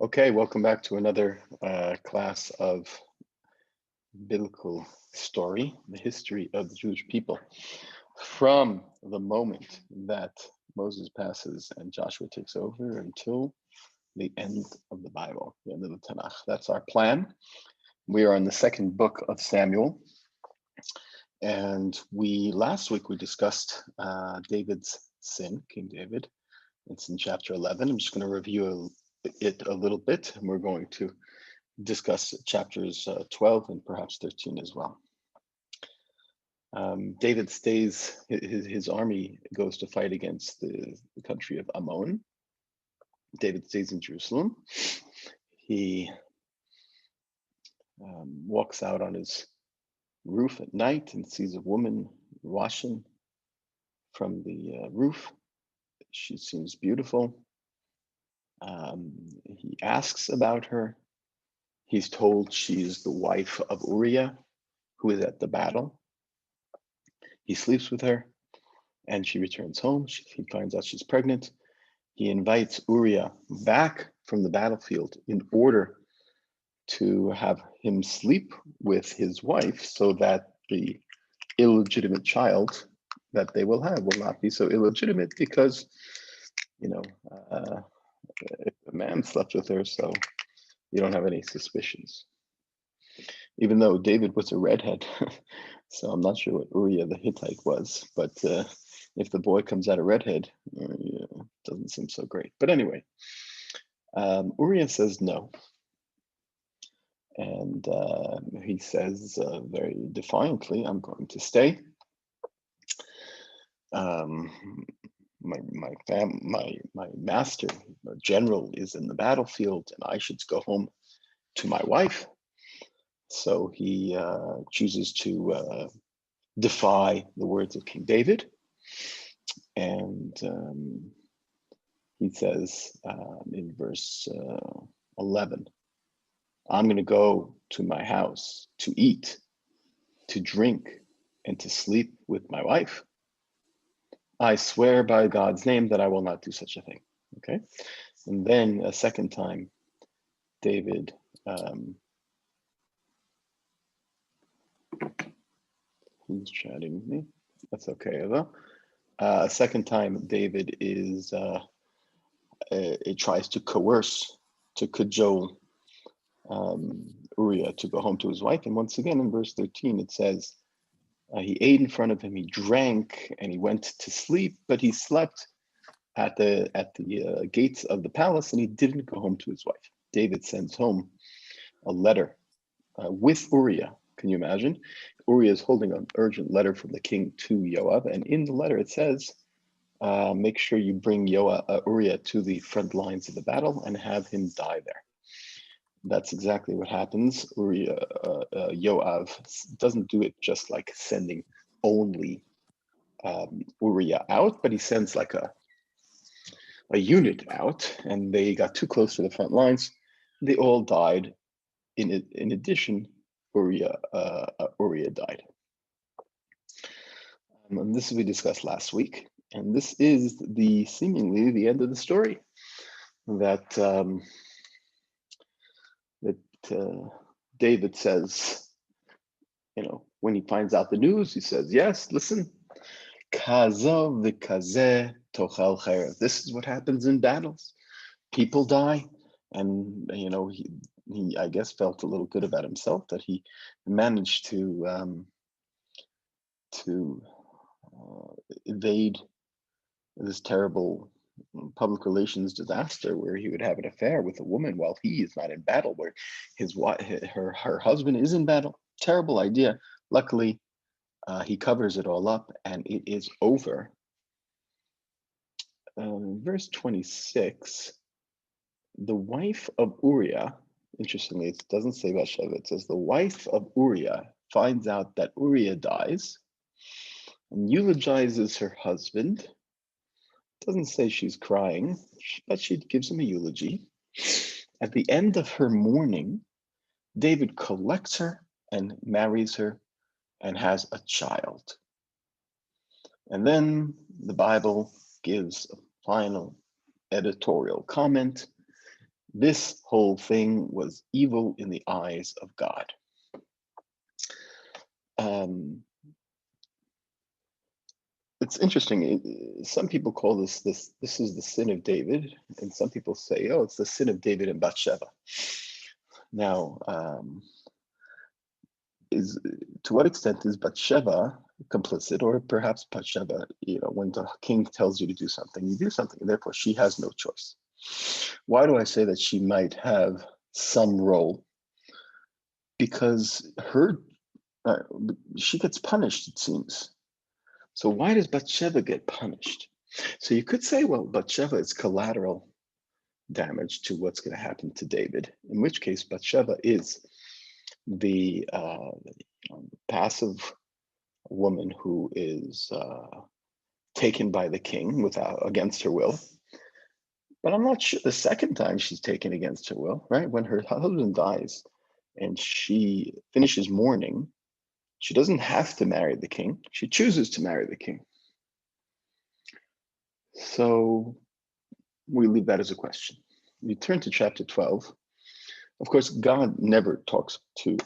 Okay, welcome back to another class of biblical story, the history of the Jewish people, from the moment that Moses passes and Joshua takes over until the end of the Bible, the end of the Tanakh. That's our plan. We are in the second book of Samuel, and last week we discussed David's sin, King David. It's in chapter 11. I'm just going to review it a little bit, and we're going to discuss chapters 12 and perhaps 13 as well. David stays, his army goes to fight against the country of Ammon. David stays in Jerusalem. He walks out on his roof at night and sees a woman washing from the roof. She seems beautiful. He asks about her. He's told she's the wife of Uriah, who is at the battle. He sleeps with her, and she returns home. He finds out she's pregnant. He invites Uriah back from the battlefield in order to have him sleep with his wife so that the illegitimate child that they will have will not be so illegitimate because, if the man slept with her, so you don't have any suspicions. Even though David was a redhead, so I'm not sure what Uriah the Hittite was, but if the boy comes out a redhead, it doesn't seem so great. But anyway, Uriah says no. And he says very defiantly, I'm going to stay. My master, the general, is in the battlefield, and I should go home to my wife. So he chooses to defy the words of King David, and he says in verse 11, I'm going to go to my house to eat, to drink, and to sleep with my wife. I swear by God's name that I will not do such a thing. Okay. And then a second time, David, he's chatting with me. That's okay, Eva. A second time, David it tries to coerce, to cajole Uriah to go home to his wife. And once again, in verse 13, it says, he ate in front of him, he drank, and he went to sleep, but he slept at the gates of the palace, and he didn't go home to his wife. David sends home a letter with Uriah. Can you imagine? Uriah is holding an urgent letter from the king to Yoav, and in the letter it says, make sure you bring Uriah to the front lines of the battle and have him die there. That's exactly what happens. Yoav doesn't do it just like sending only Uriah out, but he sends like a unit out, and they got too close to the front lines. They all died. In addition, Uriah died. And this we discussed last week, and this is seemingly the end of the story. That David says, when he finds out the news, he says, yes, listen, kazov v'kazeh tochal cherev. This is what happens in battles. People die. And, he I guess, felt a little good about himself that he managed to evade this terrible public relations disaster where he would have an affair with a woman while he is not in battle, where her husband is in battle. Terrible idea. Luckily, he covers it all up, and it is over. Verse 26, the wife of Uriah, interestingly, it doesn't say Bathsheba, it says the wife of Uriah finds out that Uriah dies and eulogizes her husband. Doesn't say she's crying, but she gives him a eulogy. At the end of her mourning, David collects her and marries her and has a child. And then the Bible gives a final editorial comment This whole thing was evil in the eyes of God. It's interesting. Some people call this is the sin of David, and some people say, oh, it's the sin of David and Bathsheba. Now, to what extent is Bathsheba complicit, or perhaps Bathsheba, when the king tells you to do something, you do something, and therefore she has no choice. Why do I say that she might have some role? Because she gets punished, it seems. So why does Bathsheba get punished? So you could say, well, Bathsheba is collateral damage to what's going to happen to David, in which case Bathsheba is the passive woman who is taken by the king against her will. But I'm not sure the second time she's taken against her will, right? When her husband dies and she finishes mourning, she doesn't have to marry the king. She chooses to marry the king. So we leave that as a question. We turn to chapter 12. Of course, God never talks to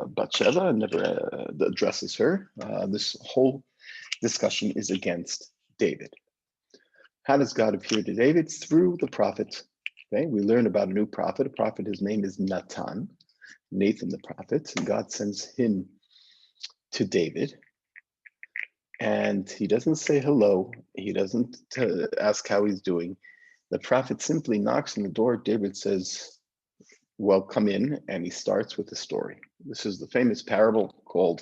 Bathsheba, never addresses her. This whole discussion is against David. How does God appear to David? Through the prophet. Okay, we learn about a new prophet. A prophet, his name is Nathan the prophet, and God sends him to David. And he doesn't say hello. He doesn't ask how he's doing. The prophet simply knocks on the door. David says, well, come in. And he starts with the story. This is the famous parable called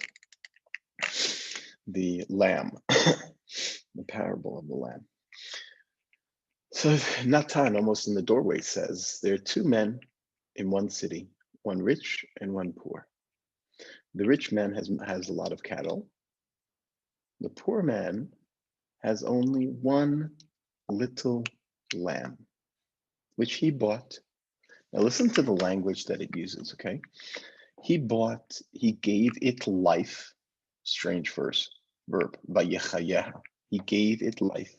the Lamb, the parable of the Lamb. So Nathan, almost in the doorway, says, there are two men in one city, one rich and one poor. The rich man has a lot of cattle. The poor man has only one little lamb, which he bought. Now listen to the language that it uses, okay? He gave it life. Strange verb, vayechayeha. He gave it life.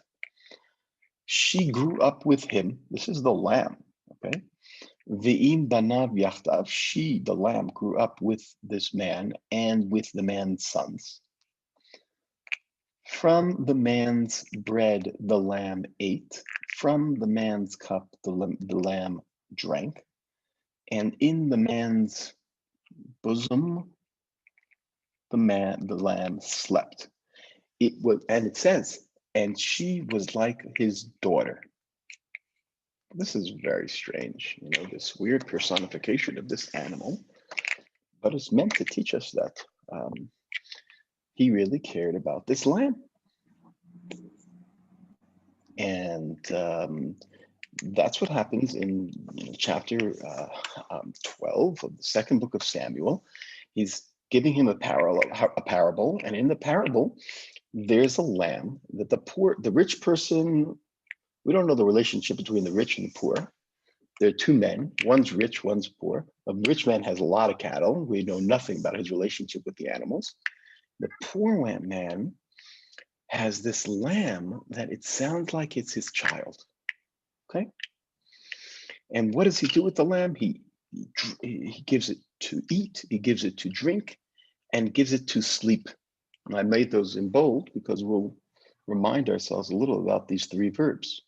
She grew up with him. This is the lamb, okay? Ve'im banav yachtav. She, the lamb, grew up with this man and with the man's sons. From the man's bread, the lamb ate. From the man's cup, the lamb drank. And in the man's bosom, the lamb slept. And it says, and she was like his daughter. This is very strange, this weird personification of this animal, but it's meant to teach us that he really cared about this lamb. And that's what happens in chapter 12 of the second book of Samuel. He's giving him a parable, and in the parable, there's a lamb that the rich person, we don't know the relationship between the rich and the poor. There are two men, one's rich, one's poor. The rich man has a lot of cattle. We know nothing about his relationship with the animals. The poor man has this lamb that it sounds like it's his child, okay? And what does he do with the lamb? He gives it to eat, he gives it to drink, and gives it to sleep. And I made those in bold because we'll remind ourselves a little about these three verbs.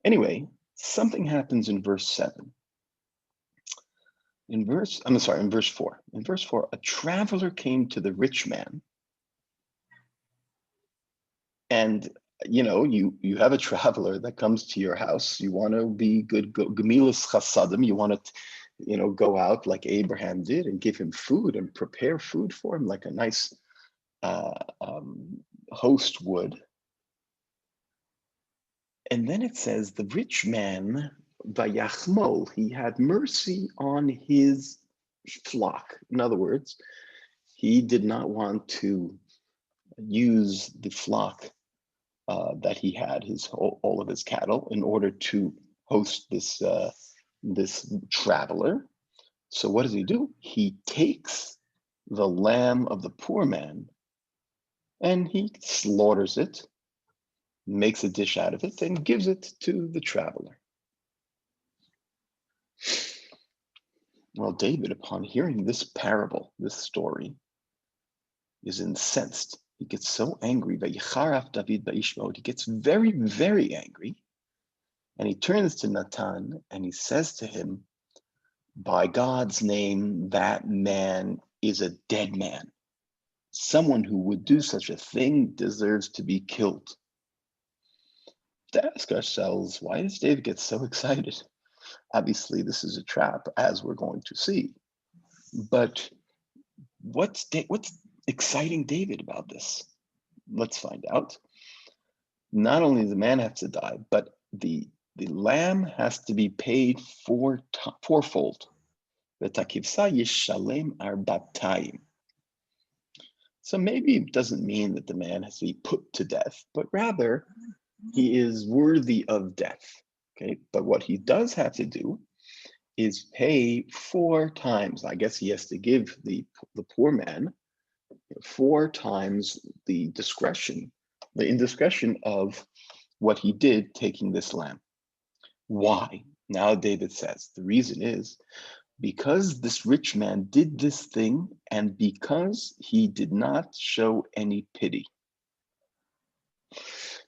Anyway, something happens in verse 7. In verse 4. In verse 4, a traveler came to the rich man. And you have a traveler that comes to your house. You want to be good, gemilas chasadim. You want to, go out like Abraham did and give him food and prepare food for him like a nice host would. And then it says the rich man, vayachmol, he had mercy on his flock. In other words, he did not want to use the flock that he had, all of his cattle, in order to host this traveler. So what does he do? He takes the lamb of the poor man and he slaughters it, makes a dish out of it, and gives it to the traveler. Well, David, upon hearing this parable, this story, is incensed. He gets so angry. Vayicharaf David ba'ishmael. He gets very, very angry. And he turns to Natan and he says to him, by God's name, that man is a dead man. Someone who would do such a thing deserves to be killed. To ask ourselves, why does David get so excited? Obviously, this is a trap, as we're going to see. But what's exciting David about this? Let's find out. Not only does the man have to die, but the lamb has to be paid fourfold. So maybe it doesn't mean that the man has to be put to death, but rather he is worthy of death. Okay, but what he does have to do is pay 4 times. I guess he has to give the poor man 4 times the indiscretion of what he did taking this lamb. Why? Now David says the reason is because this rich man did this thing and because he did not show any pity.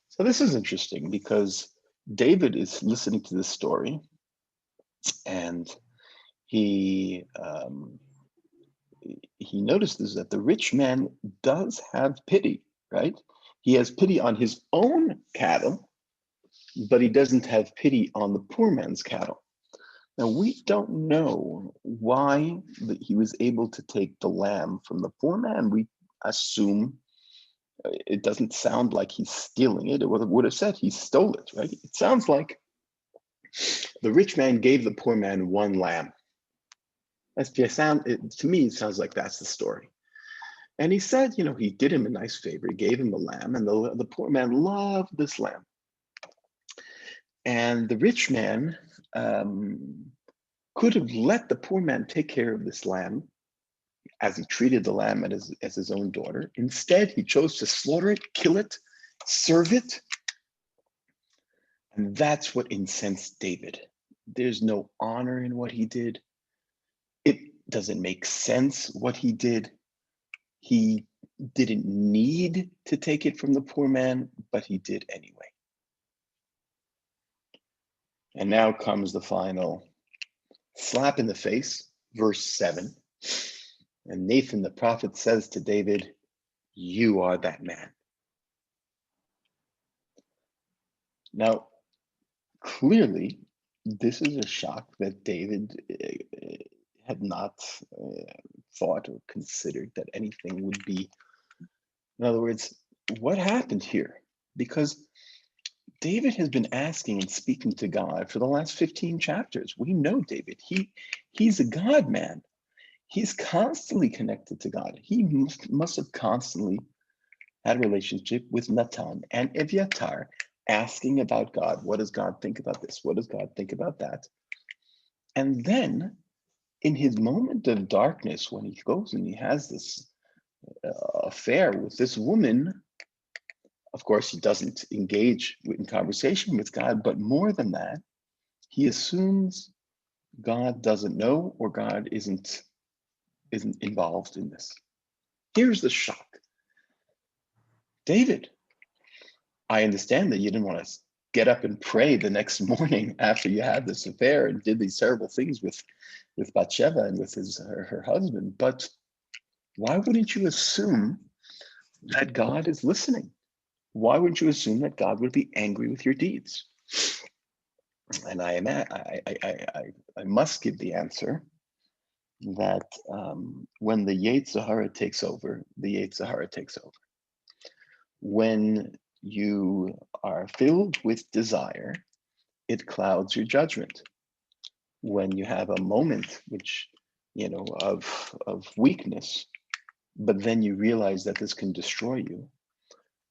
So this is interesting because David is listening to this story and he notices that the rich man does have pity, right? He has pity on his own cattle, but he doesn't have pity on the poor man's cattle. Now, we don't know why he was able to take the lamb from the poor man. We assume it doesn't sound like he's stealing it. It would have said he stole it, right? It sounds like the rich man gave the poor man 1 lamb. To me, it sounds like that's the story. And he said, he did him a nice favor. He gave him the lamb, and the poor man loved this lamb. And the rich man could have let the poor man take care of this lamb as he treated the lamb as his own daughter. Instead, he chose to slaughter it, kill it, serve it. And that's what incensed David. There's no honor in what he did. It doesn't make sense what he did. He didn't need to take it from the poor man, but he did anyway. And now comes the final slap in the face, verse 7. And Nathan the prophet says to David, you are that man. Now, clearly, this is a shock that David had not thought or considered that anything would be. In other words, what happened here? Because David has been asking and speaking to God for the last 15 chapters. We know David. He's a God man. He's constantly connected to God. He must have constantly had a relationship with Natan and Eviatar, asking about God. What does God think about this? What does God think about that? And then in his moment of darkness, when he goes and he has this affair with this woman, of course, he doesn't engage in conversation with God, but more than that, he assumes God doesn't know or God isn't involved in this. Here's the shock. David, I understand that you didn't want to get up and pray the next morning after you had this affair and did these terrible things with Bathsheba and with her husband, but why wouldn't you assume that God is listening? Why wouldn't you assume that God would be angry with your deeds? And I must give the answer that when the Yetzer Hara takes over, the Yetzer Hara takes over. When you are filled with desire, it clouds your judgment. When you have a moment which, of weakness, but then you realize that this can destroy you,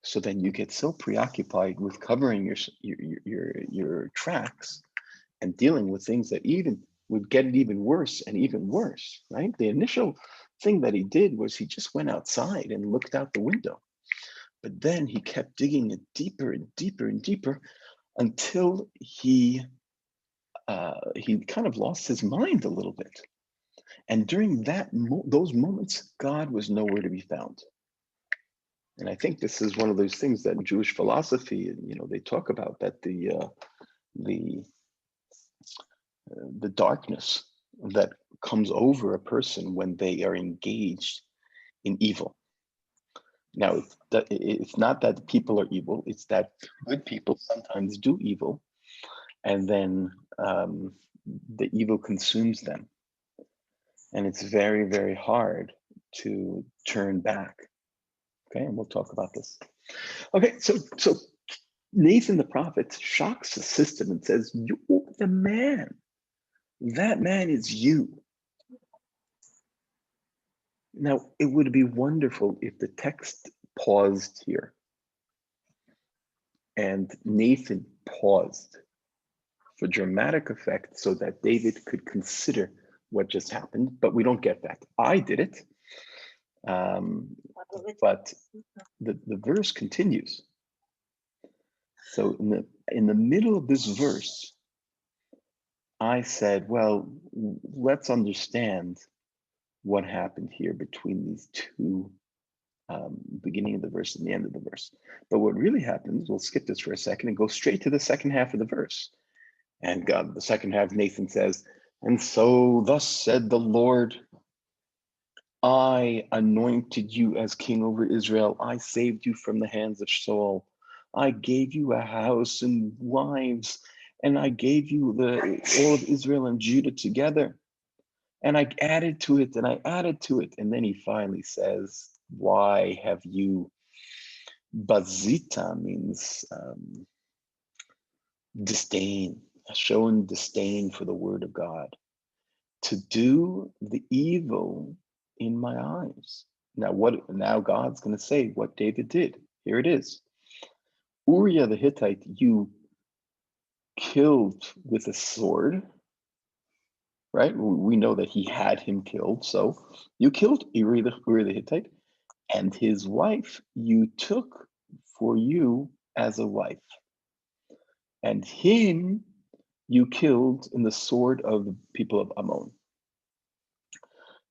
so then you get so preoccupied with covering your tracks and dealing with things that even would get it even worse and even worse, right? The initial thing that he did was he just went outside and looked out the window. But then he kept digging it deeper and deeper and deeper until he kind of lost his mind a little bit. And during those moments, God was nowhere to be found. And I think this is one of those things that in Jewish philosophy, they talk about, that the darkness that comes over a person when they are engaged in evil. Now, it's not that people are evil, it's that good people sometimes do evil, and then the evil consumes them. And it's very, very hard to turn back. Okay, and we'll talk about this. Okay, so Nathan the prophet shocks the system and says, "You're the man. That man is you." Now, it would be wonderful if the text paused here and Nathan paused for dramatic effect so that David could consider what just happened, but we don't get that. I did it, but the verse continues. So in the middle of this verse, I said, well, let's understand what happened here between these two, beginning of the verse and the end of the verse. But what really happens, we'll skip this for a second and go straight to the second half of the verse. And the second half, Nathan says, "And so thus said the Lord, I anointed you as king over Israel. I saved you from the hands of Saul. I gave you a house and wives, and I gave you all of Israel and Judah together. And I added to it, and I added to it." And then he finally says, "Why have you," bazita means disdain, shown disdain for the word of God, "to do the evil in my eyes." Now God's going to say what David did. Here it is. Uri the Hittite you killed with a sword, right? We know that he had him killed. So you killed Uri the Hittite, and his wife you took for you as a wife. And him you killed in the sword of the people of Ammon.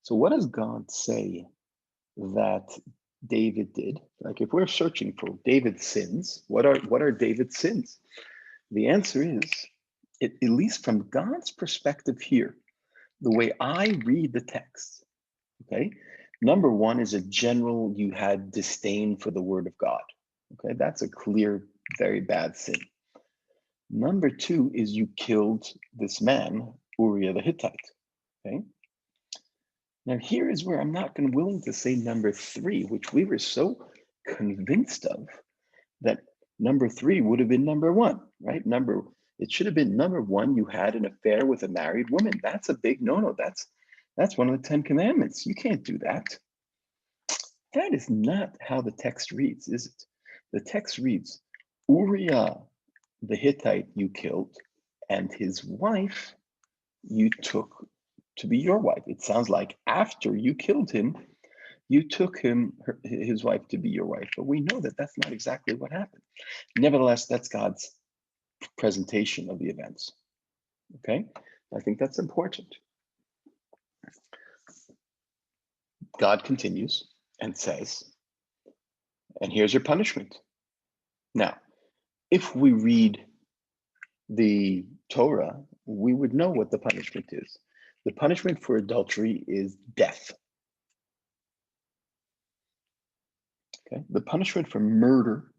So what does God say that David did? Like, if we're searching for David's sins, what are David's sins? The answer is, at least from God's perspective here, the way I read the text, okay, number one is a general, you had disdain for the word of God. Okay, that's a clear, very bad sin. Number two is you killed this man, Uriah the Hittite. Okay. Now here is where I'm not willing to say number three, which we were so convinced of, that number three would have been number one, right? It should have been number one, you had an affair with a married woman. That's a big no-no. That's one of the 10 commandments. You can't do that. That is not how the text reads, is it? The text reads, Uriah the Hittite you killed, and his wife you took to be your wife. It sounds like after you killed him, you took his wife to be your wife. But we know that that's not exactly what happened. Nevertheless, that's God's presentation of the events. Okay, I think that's important. God continues and says, and here's your punishment. Now, if we read the Torah, we would know what the punishment is. The punishment for adultery is death. Okay, the punishment for murder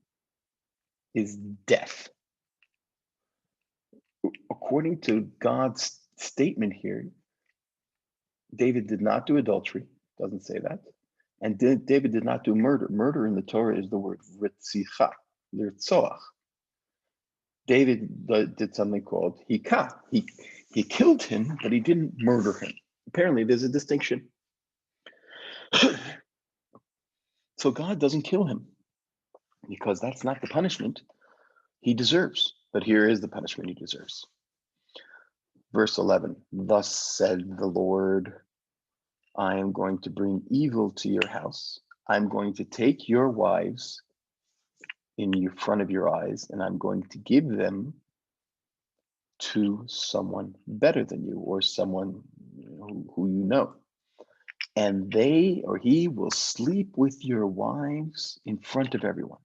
is death. According to God's statement here, David did not do adultery, doesn't say that. And David did not do murder. Murder in the Torah is the word ritzicha, lirtzoach. David did something called hikah. He killed him, but he didn't murder him. Apparently, there's a distinction. So God doesn't kill him because that's not the punishment he deserves. But here is the punishment he deserves. Verse 11, thus said the Lord, I am going to bring evil to your house. I'm going to take your wives in front of your eyes, and I'm going to give them to someone better than you, or someone who you know. and they or he will sleep with your wives in front of everyone.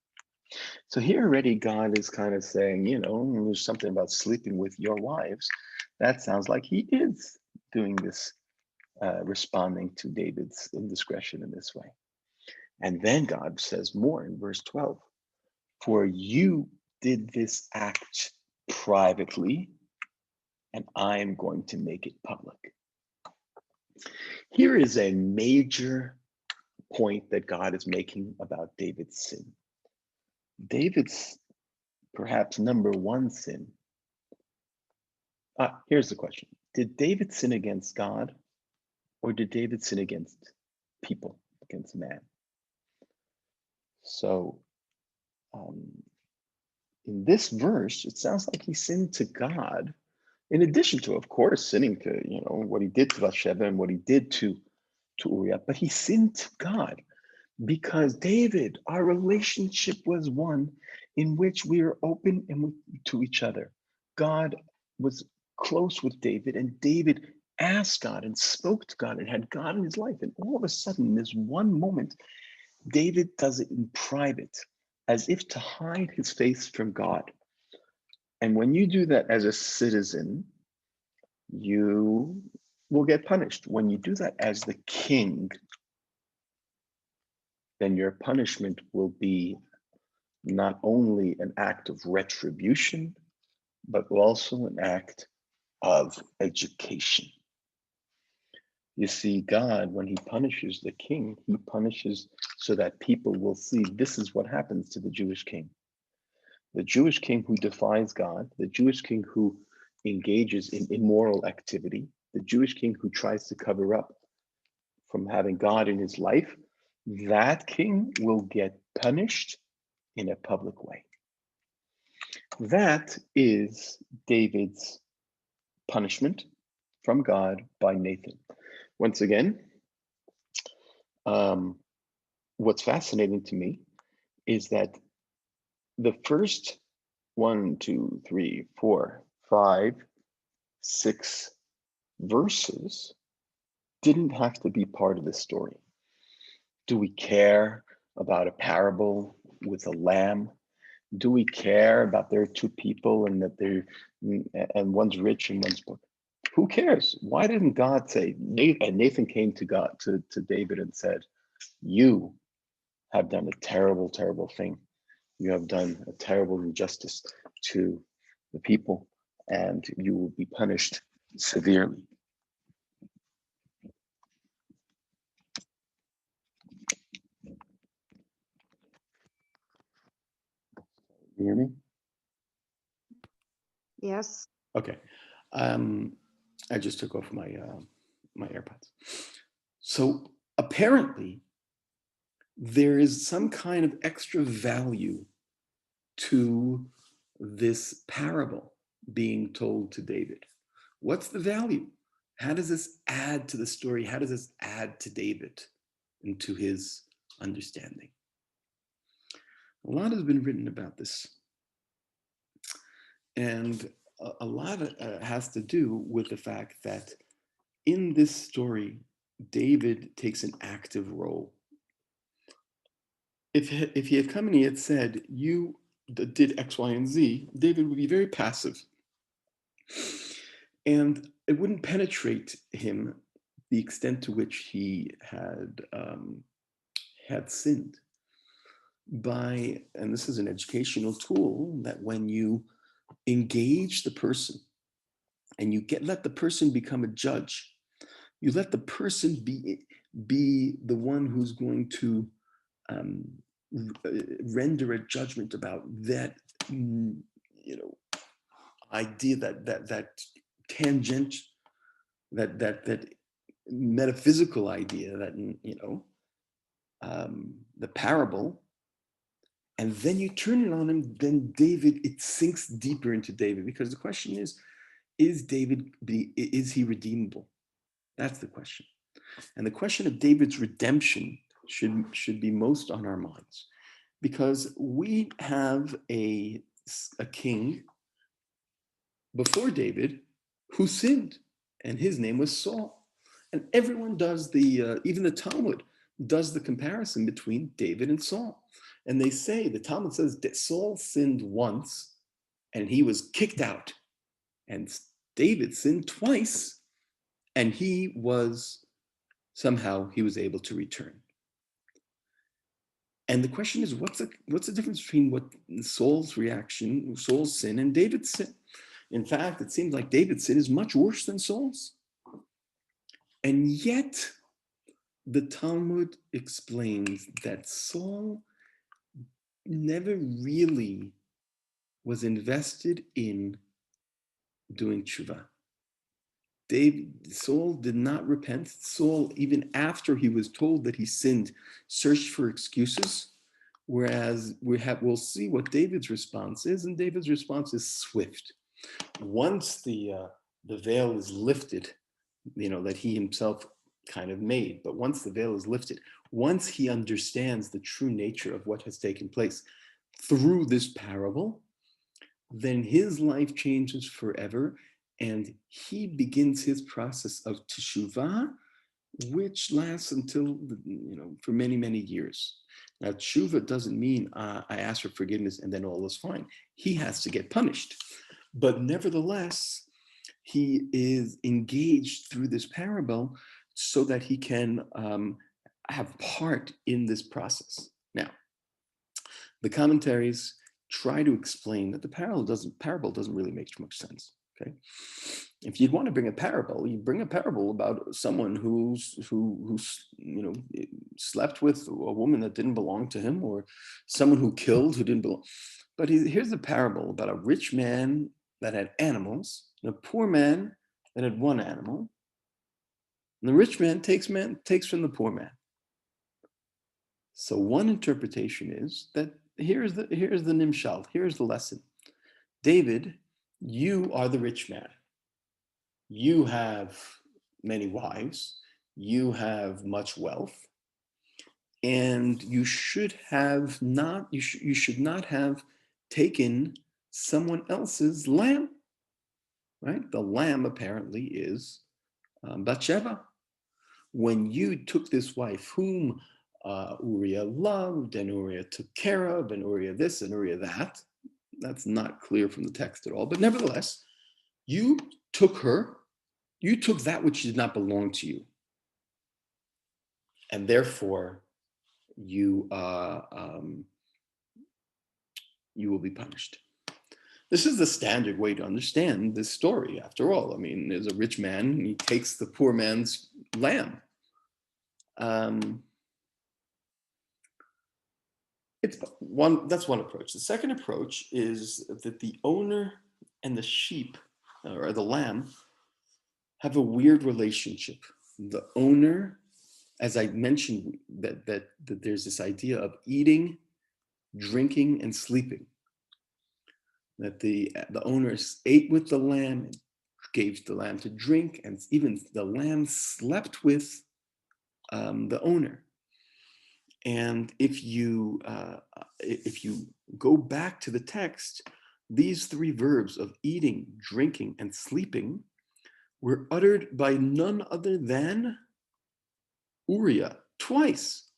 So here already God is kind of saying, there's something about sleeping with your wives. That sounds like he is doing this, responding to David's indiscretion in this way. And then God says more in verse 12, for you did this act privately, and I am going to make it public. Here is a major point that God is making about David's sin. David's perhaps number one sin. Here's the question. Did David sin against God, or did David sin against people, against man? So in this verse, it sounds like he sinned to God, in addition to, of course, sinning to, what he did to Bathsheba and what he did to Uriah, but he sinned to God. Because David, our relationship was one in which we are open to each other. God was close with David, and David asked God and spoke to God and had God in his life. And all of a sudden, in this one moment, David does it in private, as if to hide his face from God. And when you do that as a citizen, you will get punished. When you do that as the king, then your punishment will be not only an act of retribution, but also an act of education. You see, God, when he punishes the king, he punishes so that people will see this is what happens to the Jewish king. The Jewish king who defies God, the Jewish king who engages in immoral activity, the Jewish king who tries to cover up from having God in his life, that king will get punished in a public way. That is David's punishment from God by Nathan. Once again, what's fascinating to me is that the first 1, 2, 3, 4, 5, 6 verses didn't have to be part of the story. Do we care about a parable with a lamb? Do we care about there are two people and that and one's rich and one's poor? Who cares? Why didn't God say, and Nathan came to God, to David and said, you have done a terrible, terrible thing. You have done a terrible injustice to the people, and you will be punished severely. You hear me? Yes. Okay. I just took off my my AirPods. So apparently, there is some kind of extra value to this parable being told to David. What's the value? How does this add to the story? How does this add to David and to his understanding? A lot has been written about this. And a lot has to do with the fact that in this story, David takes an active role. If he had come and he had said, you did X, Y, and Z, David would be very passive. And it wouldn't penetrate him the extent to which he had sinned. And this is an educational tool, that when you engage the person and you let the person become a judge, you let the person be the one who's going to render a judgment about that, idea, that tangent, that metaphysical idea, that the parable, and then you turn it on him, then David, it sinks deeper into David, because the question is David, is he redeemable? That's the question. And the question of David's redemption should be most on our minds, because we have a king before David who sinned, and his name was Saul. And everyone does even the Talmud does the comparison between David and Saul. And they say, the Talmud says that Saul sinned once and he was kicked out. And David sinned twice and he was able to return. And the question is, what's the difference between what Saul's reaction, Saul's sin, and David's sin? In fact, it seems like David's sin is much worse than Saul's. And yet, the Talmud explains that Saul never really was invested in doing tshuva. Saul did not repent. Saul, even after he was told that he sinned, searched for excuses. Whereas we'll see what David's response is, and David's response is swift. Once the veil is lifted, that he himself kind of made, but once the veil is lifted, once he understands the true nature of what has taken place through this parable, then his life changes forever, and he begins his process of teshuvah, which lasts until, for many, many years. Now, teshuvah doesn't mean I ask for forgiveness and then all is fine. He has to get punished. But nevertheless, he is engaged through this parable so that he can have part in this process. Now, the commentaries try to explain that the parable doesn't really make much sense. Okay, if you'd want to bring a parable, you bring a parable about someone who slept with a woman that didn't belong to him, or someone who killed who didn't belong. But here's a parable about a rich man that had animals and a poor man that had one animal. And the rich man takes from the poor man. So one interpretation is that here's the nimshal, here's the lesson. David, you are the rich man. You have many wives. You have much wealth. And you should not have taken someone else's lamb, right? The lamb apparently is Bathsheba. When you took this wife whom Uriah loved, and Uriah took care of, and Uriah this and Uriah that, that's not clear from the text at all, but nevertheless, you took that which did not belong to you, and therefore you will be punished. This is the standard way to understand this story, after all. I mean, there's a rich man, and he takes the poor man's lamb. That's one approach. The second approach is that the owner and the sheep, or the lamb, have a weird relationship. The owner, as I mentioned, that there's this idea of eating, drinking, and sleeping. That the owner ate with the lamb, and gave the lamb to drink, and even the lamb slept with the owner. And if you go back to the text, these three verbs of eating, drinking, and sleeping were uttered by none other than Uriah twice.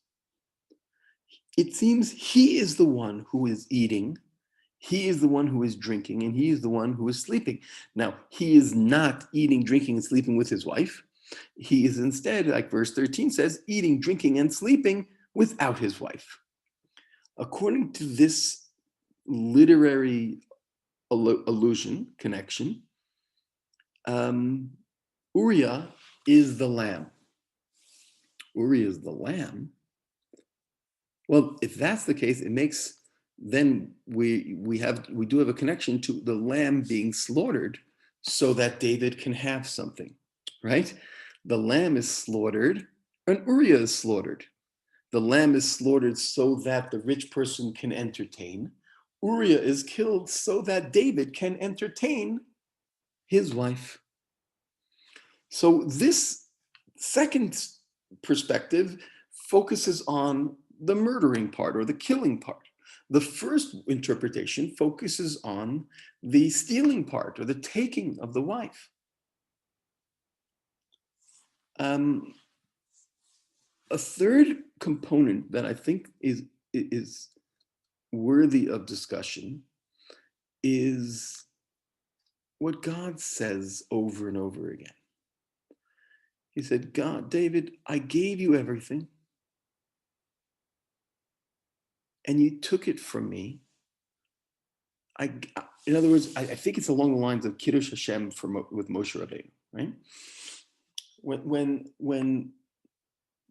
It seems he is the one who is eating, he is the one who is drinking, and he is the one who is sleeping. Now, he is not eating, drinking, and sleeping with his wife. He is instead, like verse 13 says, eating, drinking, and sleeping without his wife. According to this literary connection, Uriah is the lamb. Uriah is the lamb. Well, if that's the case, then we do have a connection to the lamb being slaughtered so that David can have something, right? The lamb is slaughtered and Uriah is slaughtered. The lamb is slaughtered so that the rich person can entertain. Uriah is killed so that David can entertain his wife. So this second perspective focuses on the murdering part or the killing part. The first interpretation focuses on the stealing part or the taking of the wife. A third component that I think is worthy of discussion is what God says over and over again. He said, God, David, I gave you everything, and you took it from me. In other words, I think it's along the lines of Kiddush Hashem with Moshe Rabbeinu, right?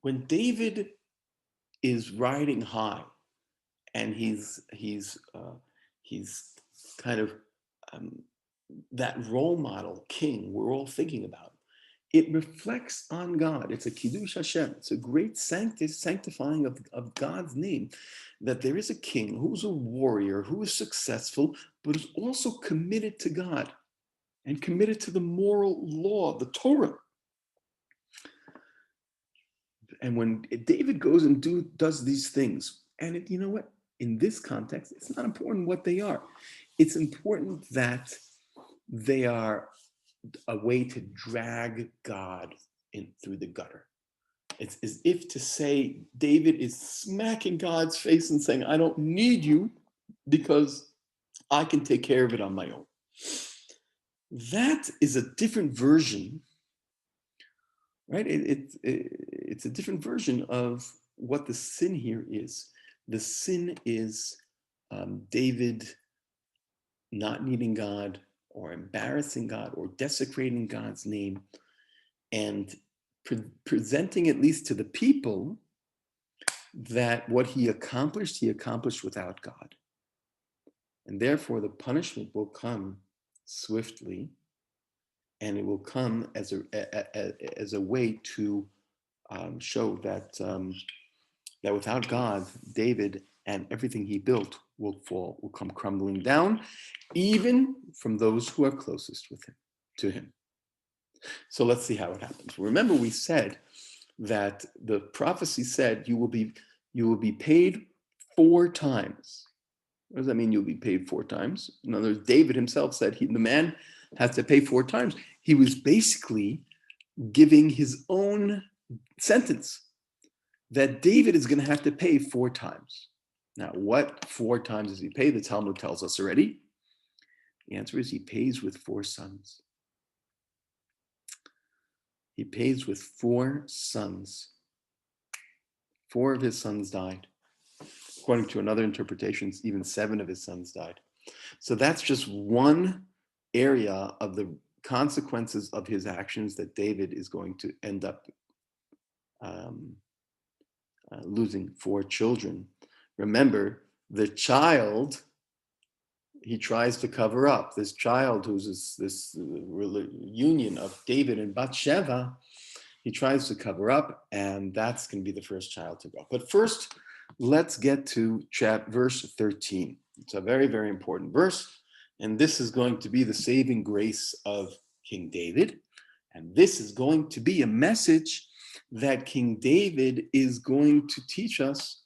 When David is riding high, and he's kind of that role model king we're all thinking about. It reflects on God. It's a Kiddush Hashem. It's a great sanctifying of God's name, that there is a king who's a warrior, who is successful, but is also committed to God and committed to the moral law, the Torah. And when David goes and does these things, and you know what? In this context, it's not important what they are. It's important that they are a way to drag God in through the gutter. It's as if to say David is smacking God's face and saying, I don't need you because I can take care of it on my own. That is a different version, right? It's a different version of what the sin here is. The sin is David not needing God, or embarrassing God, or desecrating God's name, and presenting, at least to the people, that what he accomplished without God. And therefore the punishment will come swiftly, and it will come as a way to show that that without God, David and everything he built will come crumbling down, even from those who are closest to him. So let's see how it happens. Remember, we said that the prophecy said you will be paid 4 times. What does that mean? You'll be paid 4 times. In other words, David himself said the man has to pay 4 times. He was basically giving his own sentence that David is going to have to pay 4 times. Now, what 4 times does he pay? The Talmud tells us already. The answer is he pays with 4 sons. He pays with 4 sons. 4 of his sons died. According to another interpretation, even 7 of his sons died. So that's just one area of the consequences of his actions that David is going to end up losing 4 children. Remember, the child he tries to cover up. This child who's this union of David and Bathsheba, he tries to cover up, and that's going to be the first child to go. But first, let's get to verse 13. It's a very, very important verse, and this is going to be the saving grace of King David. And this is going to be a message that King David is going to teach us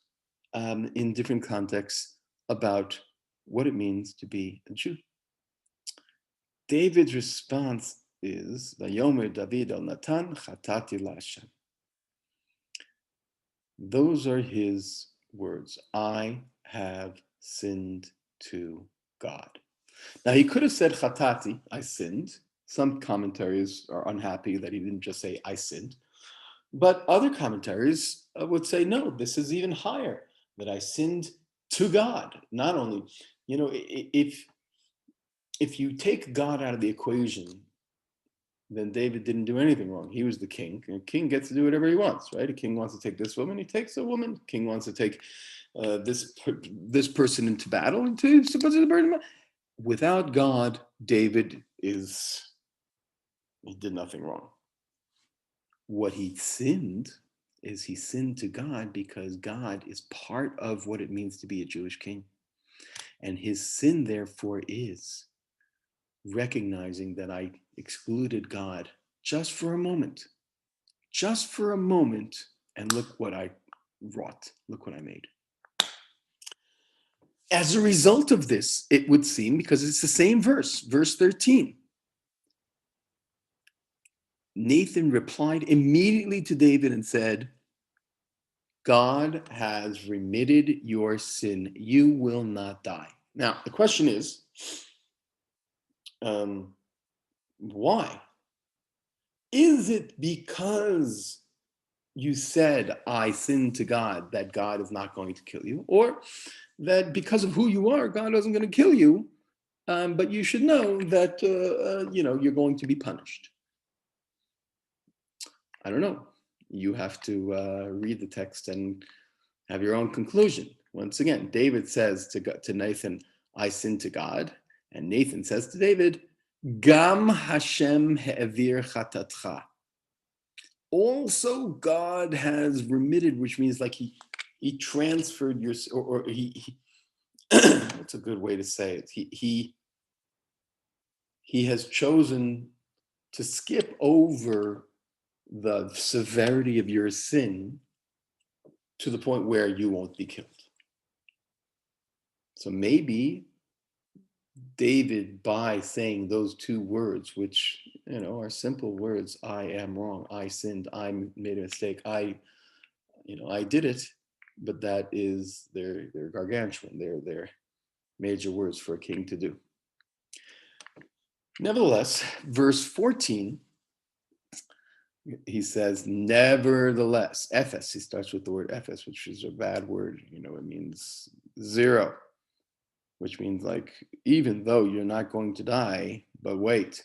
in different contexts about what it means to be a Jew. David's response is, Vayomer David al Natan chatati laHashem. Those are his words. I have sinned to God. Now he could have said chatati, I sinned. Some commentaries are unhappy that he didn't just say I sinned. But other commentaries would say, no, this is even higher, that I sinned to God. Not only, if you take God out of the equation, then David didn't do anything wrong. He was the king. And a king gets to do whatever he wants, right? A king wants to take this woman, he takes a woman. A king wants to take this person into battle, without God, David he did nothing wrong. What he sinned is he sinned to God because God is part of what it means to be a Jewish king. And his sin, therefore, is recognizing that I excluded God just for a moment, and look what I wrought, look what I made. As a result of this, it would seem, because it's the same verse 13, Nathan replied immediately to David and said, God has remitted your sin. You will not die. Now, the question is, why? Is it because you said, I sinned to God, that God is not going to kill you? Or that because of who you are, God isn't going to kill you, but you should know that, you're going to be punished? I don't know. You have to read the text and have your own conclusion. Once again, David says to Nathan, I sinned to God. And Nathan says to David, Gam Hashem he'evir chatatcha. Also, God has remitted, which means like he transferred your, or he what's a good way to say it? He has chosen to skip over the severity of your sin to the point where you won't be killed. So maybe David, by saying those two words, which are simple words, I am wrong, I sinned, I made a mistake, I did it, but that is they're gargantuan, they're major words for a king to do. Nevertheless, verse 14, he says, nevertheless, Ephes, he starts with the word Ephes, which is a bad word, it means zero, which means like, even though you're not going to die, but wait,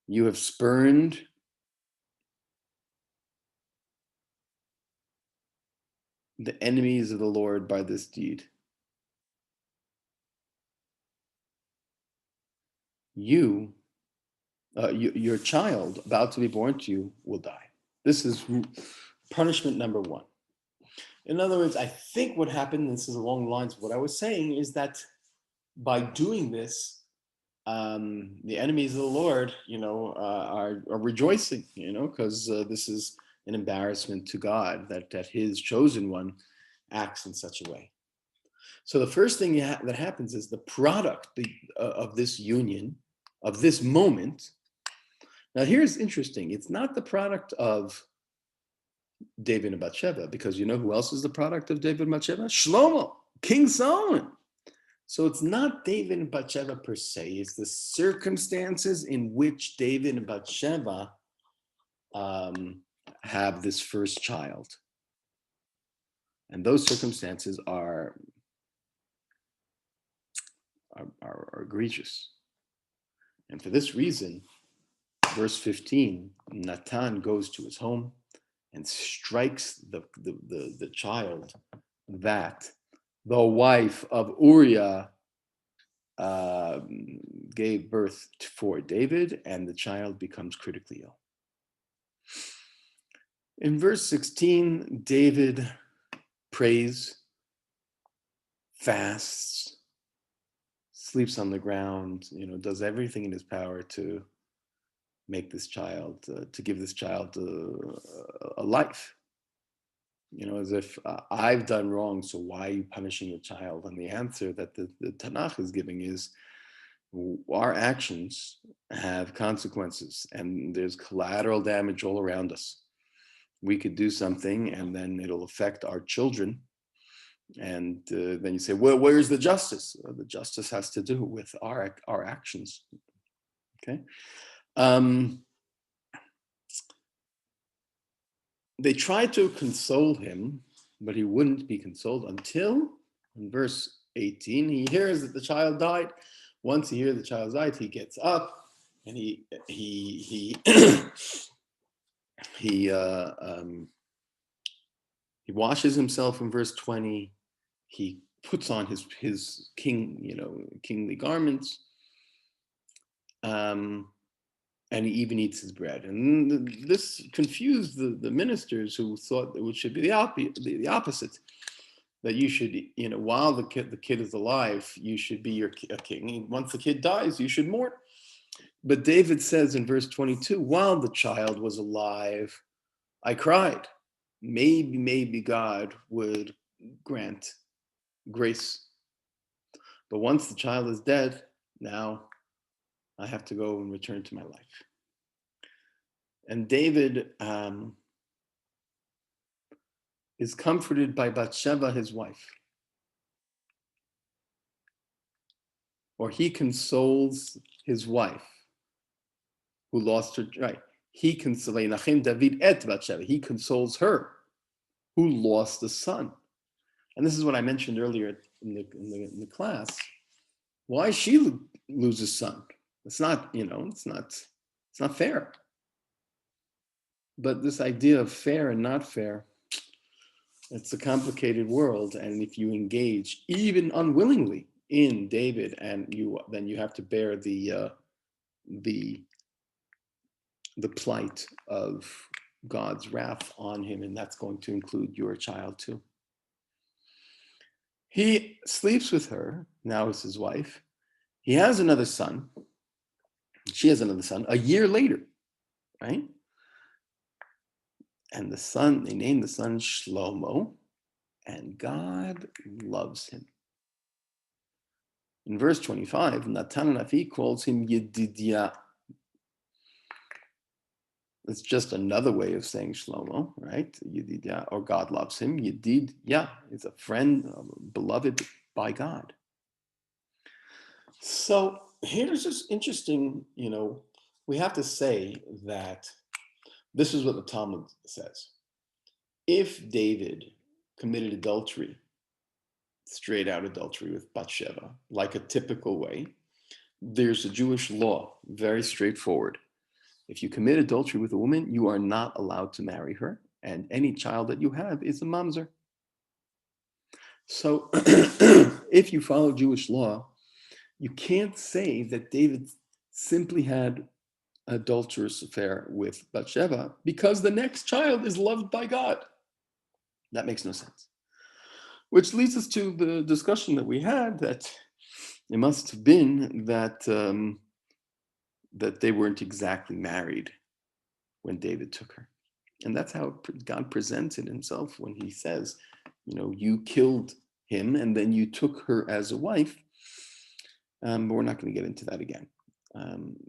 you have spurned the enemies of the Lord by this deed. Your child about to be born to you will die. This is punishment number one. In other words, I think what happened, this is along the lines of what I was saying, is by doing this, the enemies of the Lord, are rejoicing, because this is an embarrassment to God that his chosen one acts in such a way. So the first thing that happens is the product of this union, of this moment. Now here's interesting. It's not the product of David and Bathsheba, because you know who else is the product of David and Bathsheba? Shlomo, King Solomon. So it's not David and Bathsheba per se, it's the circumstances in which David and Bathsheba have this first child. And those circumstances are egregious. And for this reason, verse 15, Natan goes to his home and strikes the child that the wife of Uriah gave birth for David, and the child becomes critically ill. In verse 16, David prays, fasts, sleeps on the ground, does everything in his power to make this child, to give this child a life. As if I've done wrong, so why are you punishing a child? And the answer that the Tanakh is giving is, our actions have consequences, and there's collateral damage all around us. We could do something, and then it'll affect our children. And then you say, well, where's the justice? Well, the justice has to do with our actions. Okay. They tried to console him, but he wouldn't be consoled until, in verse 18, he hears that the child died. Once he hears the child died, he gets up and he washes himself in verse 20. He puts on his kingly garments. And he even eats his bread. And this confused the ministers, who thought that it should be the opposite, that you should, while the kid is alive, you should be a king. Once the kid dies, you should mourn. But David says in verse 22, while the child was alive, I cried. Maybe God would grant grace. But once the child is dead, now I have to go and return to my life. And David is comforted by Bathsheba, his wife. Or he consoles his wife who lost her, right? He consoles her who lost a son. And this is what I mentioned earlier in the class. Why she loses son? It's not, it's not fair. But this idea of fair and not fair, it's a complicated world. And if you engage even unwillingly in David, then you have to bear the plight of God's wrath on him, and that's going to include your child too. He sleeps with her, now as his wife. He has another son. She has another son a year later, right? And they named the son Shlomo, and God loves him. In verse 25, Natan Navi calls him Yedidia. It's just another way of saying Shlomo, right? Yedidia, or God loves him. Yedid, is a friend, beloved by God. So here's just interesting, we have to say that this is what the Talmud says. If David committed adultery, straight out adultery with Bathsheba, like a typical way, there's a Jewish law, very straightforward. If you commit adultery with a woman, you are not allowed to marry her, and any child that you have is a mamzer. So if you follow Jewish law, you can't say that David simply had an adulterous affair with Bathsheba because the next child is loved by God. That makes no sense. Which leads us to the discussion that we had, that it must have been that they weren't exactly married when David took her. And that's how God presented himself when he says, you killed him and then you took her as a wife. But we're not going to get into that again.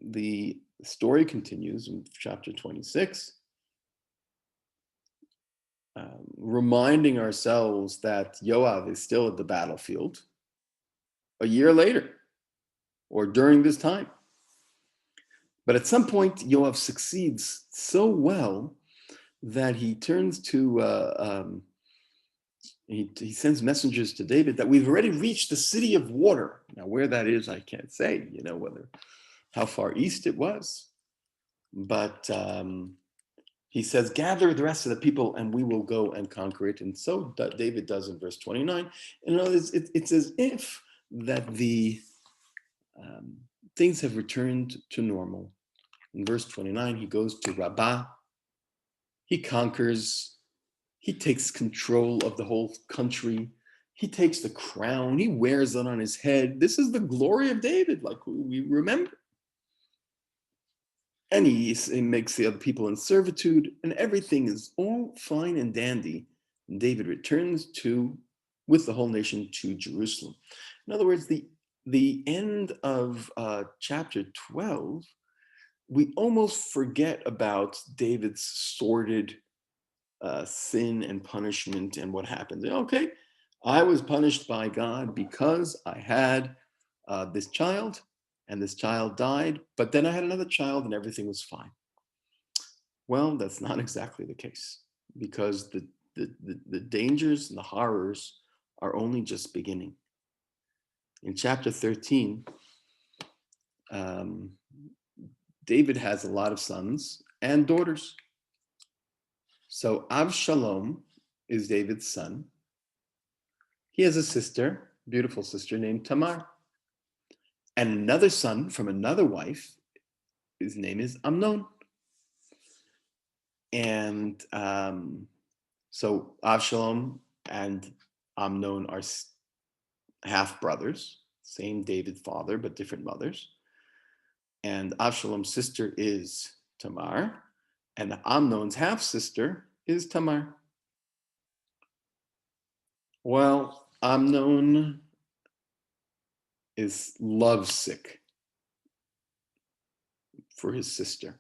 The story continues in chapter 26, reminding ourselves that Yoav is still at the battlefield a year later, or during this time. But at some point, Yoav succeeds so well that he turns to, he sends messengers to David that we've already reached the city of water. Now, where that is, I can't say, how far east it was. But he says, gather the rest of the people and we will go and conquer it. And so David does in verse 29. And it's as if that the things have returned to normal. In verse 29, he goes to Rabbah. He conquers. He takes control of the whole country. He takes the crown. He wears it on his head. This is the glory of David, like we remember. And he makes the other people in servitude, and everything is all fine and dandy. And David returns with the whole nation to Jerusalem. In other words, the end of chapter 12, we almost forget about David's sordid sin and punishment and what happened. Okay, I was punished by God because I had this child, and this child died, but then I had another child and everything was fine. Well, that's not exactly the case, because the dangers and the horrors are only just beginning. In chapter 13, David has a lot of sons and daughters. So Absalom is David's son. He has a sister, beautiful sister named Tamar. And another son from another wife, his name is Amnon. And so Absalom and Amnon are half brothers, same David father, but different mothers. And Absalom's sister is Tamar, and Amnon's half sister is Tamar. Well, Amnon is lovesick for his sister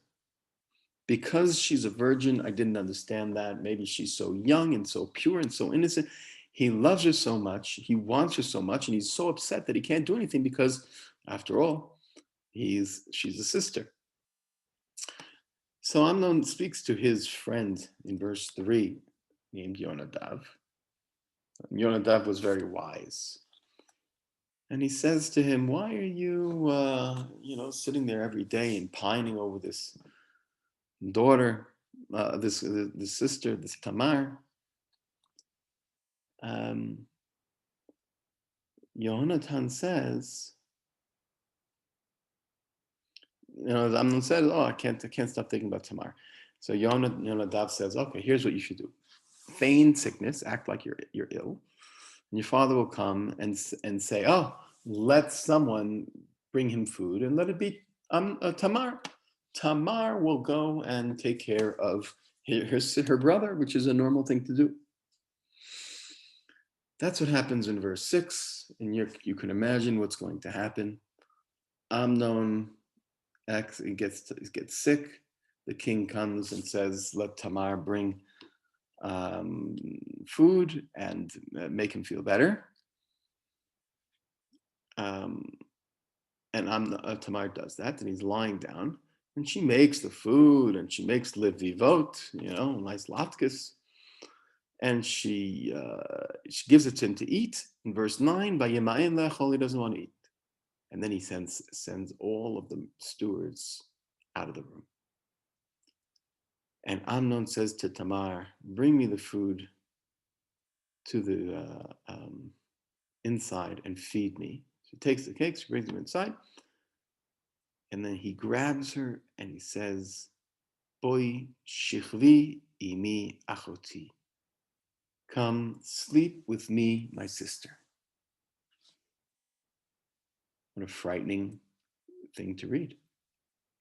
because she's a virgin, I didn't understand that. Maybe she's so young and so pure and so innocent. He loves her so much. He wants her so much. And he's so upset that he can't do anything because, after all, she's a sister. So Amnon speaks to his friend in verse 3 named Yonadav. Yonadav was very wise. And he says to him, why are you, sitting there every day and pining over this daughter, this sister, this Tamar? Yonatan says, Amnon says, oh, I can't stop thinking about Tamar. So Yonadav says, okay, here's what you should do. Feign sickness, act like you're ill. And your father will come and say, oh, let someone bring him food and let it be Tamar. Tamar will go and take care of her brother, which is a normal thing to do. That's what happens in verse 6, and you can imagine what's going to happen. Amnon gets sick. The king comes and says, let Tamar bring food and make him feel better. And Tamar does that, and he's lying down, and she makes the food, and she makes levivot, nice latkes, and she gives it to him to eat. In verse 9, Vayemayin lechol, he doesn't want to eat, and then he sends all of the stewards out of the room. And Amnon says to Tamar, bring me the food to the inside and feed me. She takes the cakes, she brings them inside, and then he grabs her and he says, Boi shichvi imi achoti. Come sleep with me, my sister. What a frightening thing to read.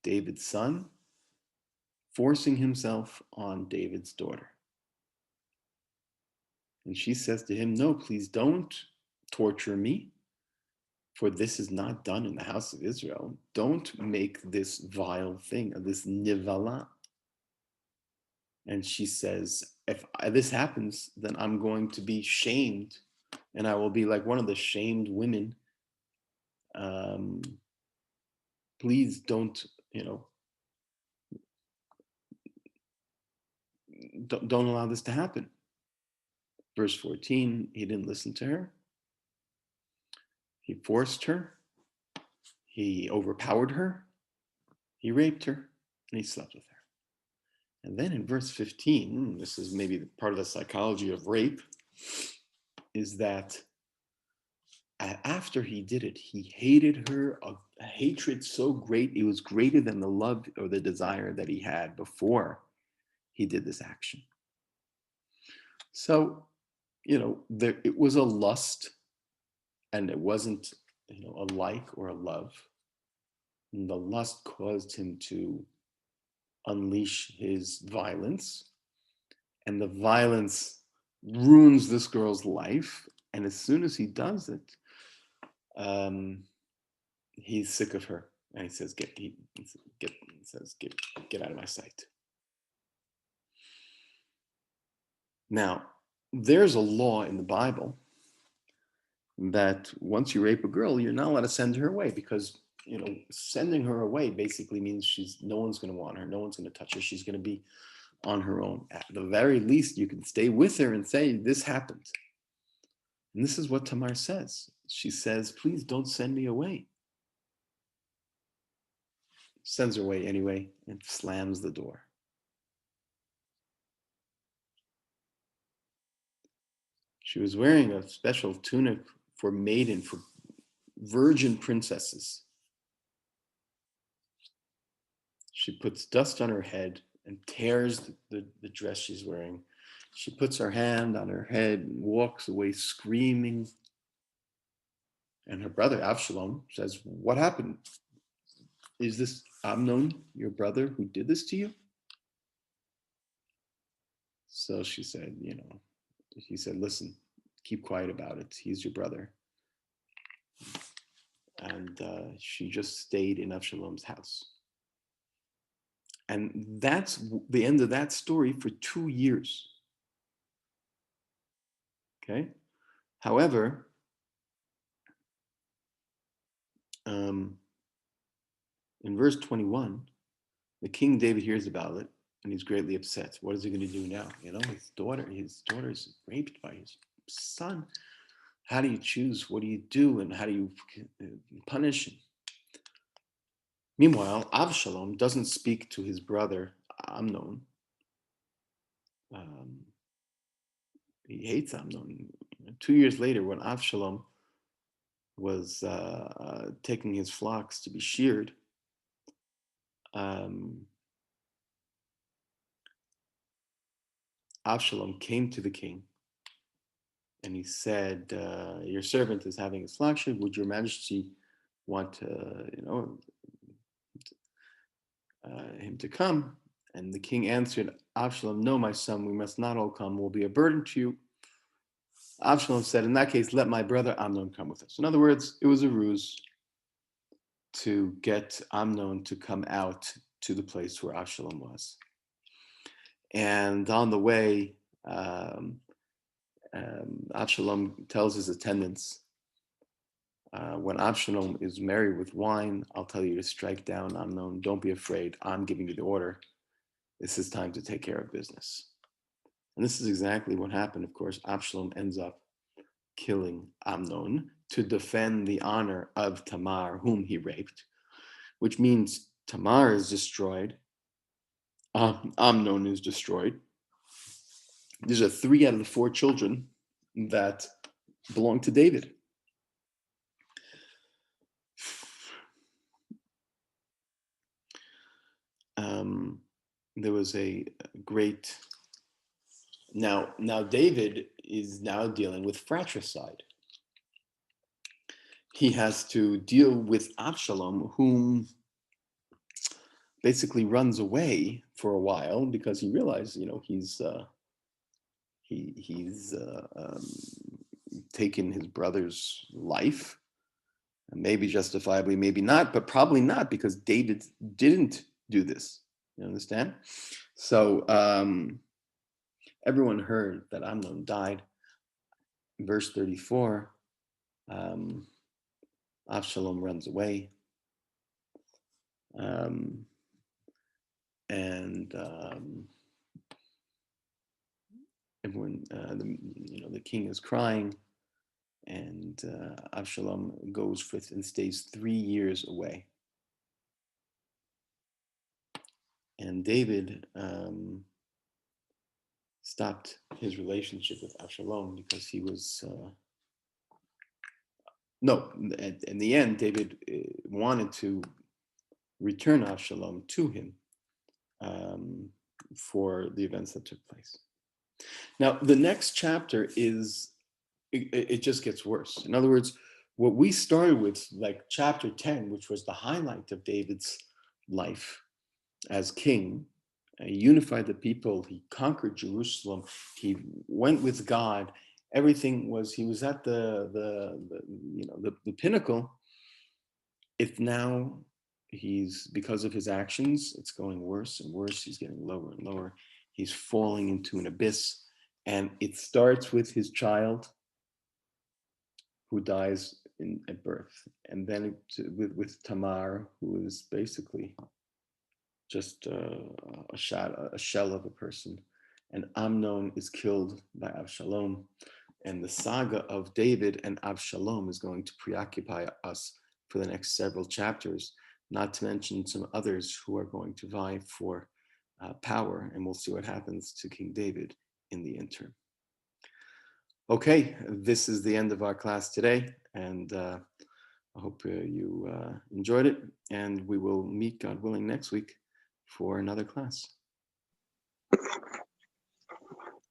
David's son forcing himself on David's daughter. And she says to him, no, please don't torture me, for this is not done in the house of Israel. Don't make this vile thing, this nivala. And she says, if this happens, then I'm going to be shamed, and I will be like one of the shamed women. Please don't allow this to happen. Verse 14, he didn't listen to her. He forced her. He overpowered her. He raped her, and he slept with her. And then in verse 15, this is maybe part of the psychology of rape, is that after he did it, he hated her, a hatred so great, it was greater than the love or the desire that he had before he did this action. So, it was a lust, and it wasn't, a like or a love. And the lust caused him to unleash his violence, and the violence ruins this girl's life. And as soon as he does it, he's sick of her, and he says, "Get out of my sight." Now, there's a law in the Bible that once you rape a girl, you're not allowed to send her away, because sending her away basically means no one's going to want her, no one's going to touch her, she's going to be on her own. At the very least, you can stay with her and say, this happened. And this is what Tamar says. She says, please don't send me away. Sends her away anyway and slams the door. She was wearing a special tunic for virgin princesses. She puts dust on her head and tears the dress she's wearing. She puts her hand on her head and walks away screaming. And her brother Absalom says, what happened? Is this Amnon, your brother, who did this to you? So she said, he said, listen, keep quiet about it. He's your brother. And she just stayed in Absalom's house. And that's the end of that story for 2 years. Okay. However, in verse 21, the King David hears about it and he's greatly upset. What is he going to do now? You know, his daughter is raped by his son. How do you choose? What do you do? And how do you punish him? Meanwhile, Absalom doesn't speak to his brother Amnon. He hates Amnon. 2 years later, when Absalom was taking his flocks to be sheared, Absalom came to the king and he said, your servant is having his flock sheared. Would your majesty want him to come? And the king answered Absalom, no, my son, we must not all come. We'll be a burden to you. Absalom said, in that case, let my brother Amnon come with us. In other words, it was a ruse to get Amnon to come out to the place where Absalom was. And on the way, Absalom tells his attendants, when Absalom is merry with wine, I'll tell you to strike down Amnon. Don't be afraid. I'm giving you the order. This is time to take care of business. And this is exactly what happened. Of course, Absalom ends up killing Amnon to defend the honor of Tamar, whom he raped, which means Tamar is destroyed. Amnon is destroyed. These are 3 out of the 4 children that belong to David. There was a great. Now David is now dealing with fratricide. He has to deal with Absalom, whom basically runs away for a while because he realized, he's taken his brother's life, and maybe justifiably, maybe not, but probably not, because David didn't do this. You understand? So everyone heard that Amnon died. In verse 34, Absalom runs away. Everyone, the king is crying, and Absalom goes forth and stays 3 years away. And David stopped his relationship with Absalom because he was in the end, David wanted to return Absalom to him for the events that took place. Now, the next chapter it just gets worse. In other words, what we started with, like chapter 10, which was the highlight of David's life as king, he unified the people, he conquered Jerusalem, he went with God. Everything was, he was at the pinnacle. If now because of his actions, it's going worse and worse. He's getting lower and lower. He's falling into an abyss. And it starts with his child who dies at birth. And then with Tamar, who is basically just a shell of a person. And Amnon is killed by Absalom. And the saga of David and Absalom is going to preoccupy us for the next several chapters, not to mention some others who are going to vie for power. And we'll see what happens to King David in the interim. Okay, this is the end of our class today. And I hope you enjoyed it. And we will meet, God willing, next week for another class.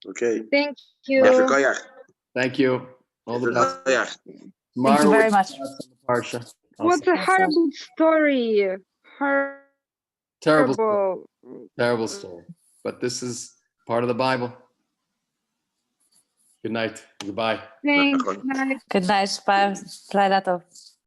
Okay. Thank you. Thank you. All the best. Thank you very much. Parsha. What a horrible story. Terrible story. Terrible story. But this is part of the Bible. Good night. Goodbye. Thanks. Good night. Bye.